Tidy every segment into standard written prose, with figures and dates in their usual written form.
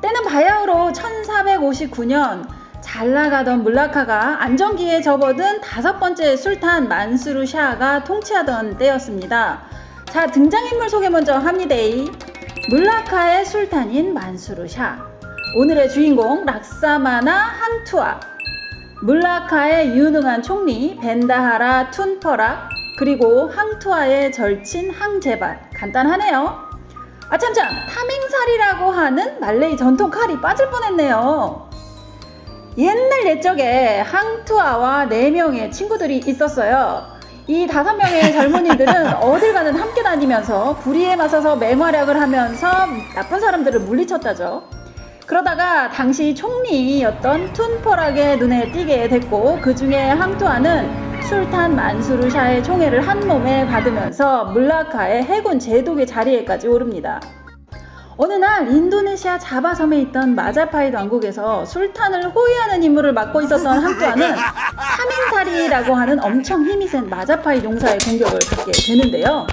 때는 바야흐로 1459년 잘 나가던 물라카가 안정기에 접어든 5번째 술탄 만수르 샤가 통치하던 때였습니다. 자, 등장인물 소개 먼저 합니다. 물라카의 술탄인 만수르 샤, 오늘의 주인공 락사마나 항투아, 물라카의 유능한 총리 벤다하라 툰퍼락, 그리고 항투아의 절친 항제밭. 간단하네요. 아참참, 타밍살이라고 하는 말레이 전통 칼이 빠질 뻔했네요. 옛날 옛적에 항투아와 4명의 친구들이 있었어요. 이 5명의 젊은이들은 어딜 가든 함께 다니면서 불의에 맞서서 맹활약을 하면서 나쁜 사람들을 물리쳤다죠. 그러다가 당시 총리였던 툰퍼락의 눈에 띄게 됐고, 그 중에 항투아는 술탄 만수르 샤의 총애를 한 몸에 받으면서 물라카의 해군 제독의 자리에까지 오릅니다. 어느 날 인도네시아 자바섬에 있던 마자파히드 왕국에서 술탄을 호위하는 임무를 맡고 있었던 항투아는 타밍살이라고 하는 엄청 힘이 센 마자파히드 용사의 공격을 받게 되는데요.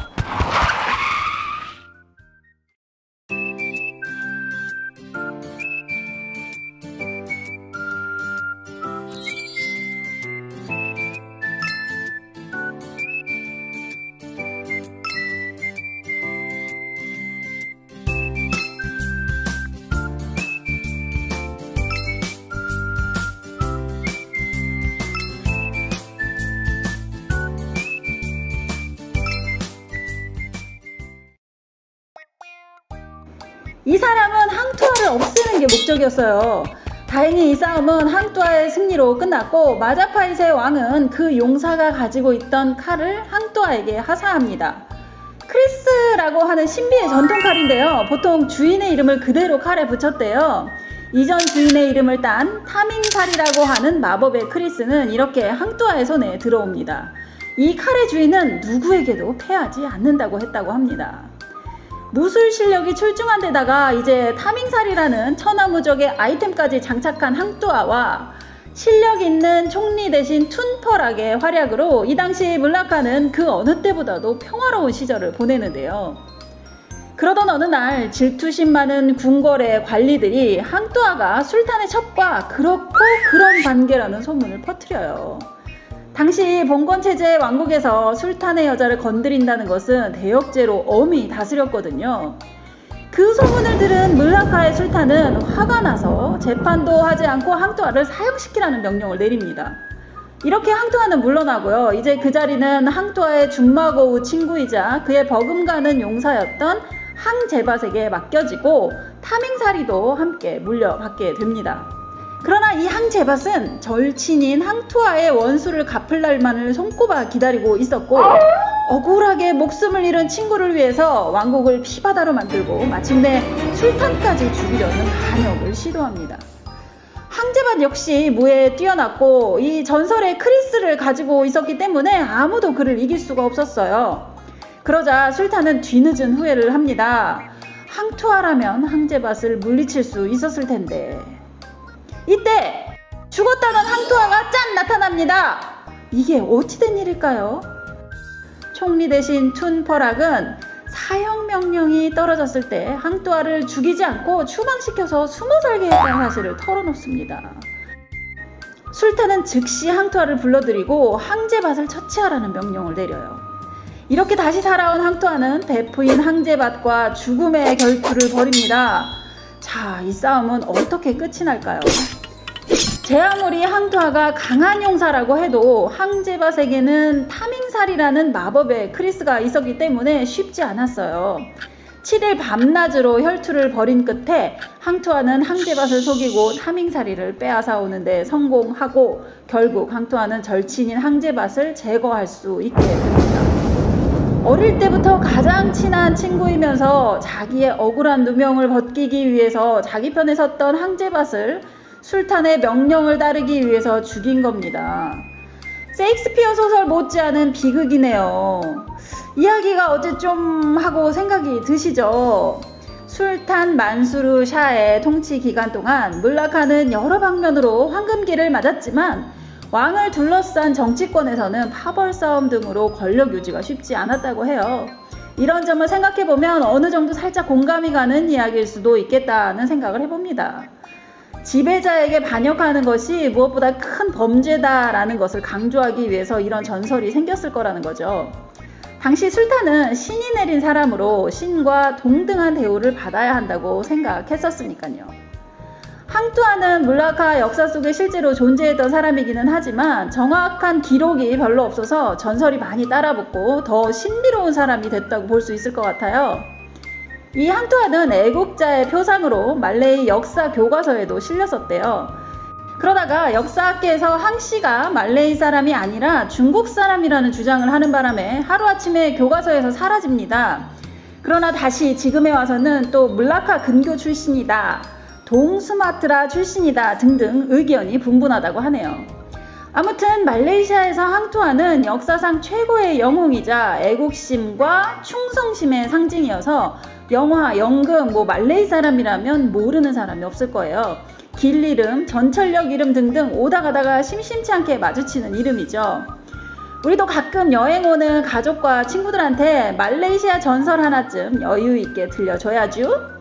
이 사람은 항투아를 없애는 게 목적이었어요. 다행히 이 싸움은 항투아의 승리로 끝났고, 마자파히드의 왕은 그 용사가 가지고 있던 칼을 항투아에게 하사합니다. 크리스라고 하는 신비의 전통 칼인데요, 보통 주인의 이름을 그대로 칼에 붙였대요. 이전 주인의 이름을 딴 타밍살이라고 하는 마법의 크리스는 이렇게 항투아의 손에 들어옵니다. 이 칼의 주인은 누구에게도 패하지 않는다고 했다고 합니다. 무술 실력이 출중한 데다가 이제 타밍살이라는 천하무적의 아이템까지 장착한 항투아와 실력 있는 총리 대신 툰퍼락의 활약으로 이 당시 물라카는 그 어느 때보다도 평화로운 시절을 보내는데요. 그러던 어느 날 질투심 많은 궁궐의 관리들이 항투아가 술탄의 첩과 그렇고 그런 관계라는 소문을 퍼뜨려요. 당시 봉건체제의 왕국에서 술탄의 여자를 건드린다는 것은 대역죄로 엄히 다스렸거든요. 그 소문을 들은 물라카의 술탄은 화가 나서 재판도 하지 않고 항투아를 사형시키라는 명령을 내립니다. 이렇게 항투아는 물러나고요. 이제 그 자리는 항투아의 준마고우 친구이자 그의 버금가는 용사였던 항제밭에게 맡겨지고, 타밍살이도 함께 물려받게 됩니다. 그러나 이 항제밭은 절친인 항투아의 원수를 갚을 날만을 손꼽아 기다리고 있었고, 억울하게 목숨을 잃은 친구를 위해서 왕국을 피바다로 만들고 마침내 술탄까지 죽이려는 반역을 시도합니다. 항제밭 역시 무예에 뛰어났고 이 전설의 크리스를 가지고 있었기 때문에 아무도 그를 이길 수가 없었어요. 그러자 술탄은 뒤늦은 후회를 합니다. 항투아라면 항제밭을 물리칠 수 있었을 텐데. 이때 죽었다던 항투아가 짠 나타납니다. 이게 어찌 된 일일까요? 총리 대신 툰퍼락은 사형 명령이 떨어졌을 때 항투아를 죽이지 않고 추방시켜서 숨어 살게 했다는 사실을 털어놓습니다. 술탄은 즉시 항투아를 불러들이고 항제밭을 처치하라는 명령을 내려요. 이렇게 다시 살아온 항투아는 베프인 항제밭과 죽음의 결투를 벌입니다. 자, 이 싸움은 어떻게 끝이 날까요? 제 아무리 항투아가 강한 용사라고 해도 항제밭에게는 타밍살이라는 마법의 크리스가 있었기 때문에 쉽지 않았어요. 7일 밤낮으로 혈투를 벌인 끝에 항투아는 항제밭을 속이고 타밍살이를 빼앗아 오는데 성공하고 결국 항투아는 절친인 항제밭을 제거할 수 있게 됩니다. 어릴 때부터 가장 친한 친구이면서 자기의 억울한 누명을 벗기기 위해서 자기 편에 섰던 항제밭을 술탄의 명령을 따르기 위해서 죽인 겁니다. 셰익스피어 소설 못지않은 비극이네요. 이야기가 어째 좀 하고 생각이 드시죠? 술탄 만수르 샤의 통치 기간 동안 물라카는 여러 방면으로 황금기를 맞았지만 왕을 둘러싼 정치권에서는 파벌 싸움 등으로 권력 유지가 쉽지 않았다고 해요. 이런 점을 생각해보면 어느 정도 살짝 공감이 가는 이야기일 수도 있겠다는 생각을 해봅니다. 지배자에게 반역하는 것이 무엇보다 큰 범죄다라는 것을 강조하기 위해서 이런 전설이 생겼을 거라는 거죠. 당시 술탄은 신이 내린 사람으로 신과 동등한 대우를 받아야 한다고 생각했었으니까요. 항투아는 물라카 역사 속에 실제로 존재했던 사람이기는 하지만 정확한 기록이 별로 없어서 전설이 많이 따라붙고 더 신비로운 사람이 됐다고 볼 수 있을 것 같아요. 이 항투아는 애국자의 표상으로 말레이 역사 교과서에도 실렸었대요. 그러다가 역사학계에서 항씨가 말레이 사람이 아니라 중국 사람이라는 주장을 하는 바람에 하루아침에 교과서에서 사라집니다. 그러나 다시 지금에 와서는 또 물라카 근교 출신이다, 동수마트라 출신이다 등등 의견이 분분하다고 하네요. 아무튼 말레이시아에서 항투아는 역사상 최고의 영웅이자 애국심과 충성심의 상징이어서 영화, 연극, 말레이 사람이라면 모르는 사람이 없을 거예요. 길 이름, 전철역 이름 등등 오다 가다가 심심치 않게 마주치는 이름이죠. 우리도 가끔 여행 오는 가족과 친구들한테 말레이시아 전설 하나쯤 여유 있게 들려줘야죠.